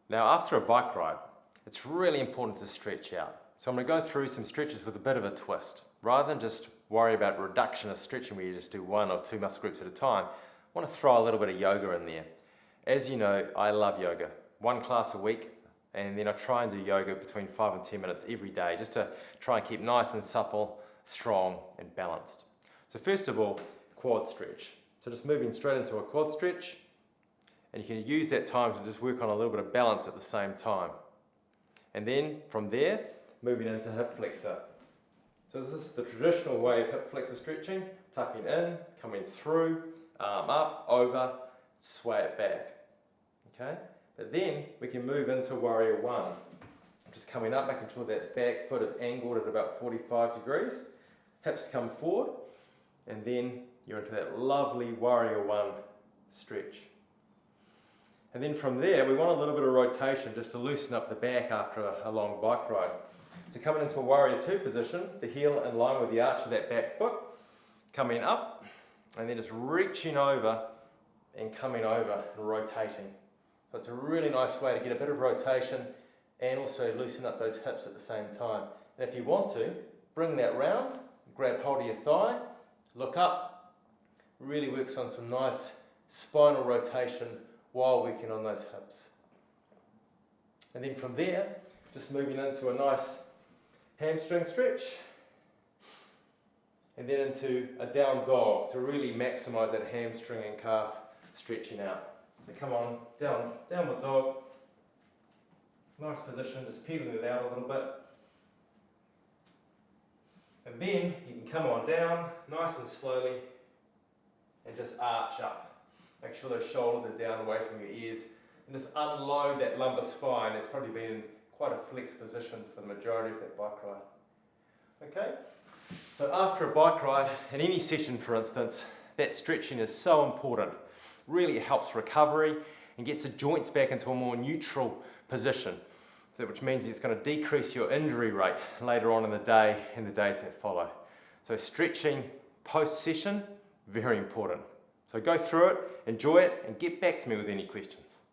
Now after a bike ride, it's really important to stretch out. So I'm going to go through some stretches with a bit of a twist. Rather than just worry about reductionist stretching where you just do 1 or 2 muscle groups at a time, I want to throw a little bit of yoga in there. As you know, I love yoga. 1 class a week, and then I try and do yoga between 5 and 10 minutes every day just to try and keep nice and supple, strong and balanced. So first of all, quad stretch. So just moving straight into a quad stretch, and you can use that time to just work on a little bit of balance at the same time. And then from there, moving into hip flexor. So this is the traditional way of hip flexor stretching, tucking in, coming through, arm up, over, sway it back. Okay? But then we can move into warrior one. Just coming up, making sure that back foot is angled at about 45 degrees. Hips come forward, and then you're into that lovely warrior one stretch. And then from there, we want a little bit of rotation just to loosen up the back after a long bike ride. So coming into a warrior two position, the heel in line with the arch of that back foot, coming up, and then just reaching over and coming over and rotating. So it's a really nice way to get a bit of rotation and also loosen up those hips at the same time. And if you want to, bring that round, grab hold of your thigh, look up, really works on some nice spinal rotation while working on those hips. And then from there, just moving into a nice hamstring stretch, and then into a down dog to really maximize that hamstring and calf stretching out. So come on, downward dog. Nice position, just peeling it out a little bit. And then you can come on down, nice and slowly, and just arch up. Make sure those shoulders are down away from your ears, and just unload that lumbar spine. It's probably been in quite a flexed position for the majority of that bike ride. Okay, so after a bike ride, in any session for instance, that stretching is so important. Really helps recovery and gets the joints back into a more neutral position, so which means it's going to decrease your injury rate later on in the day and the days that follow. So stretching post-session, very important. So go through it, enjoy it, and get back to me with any questions.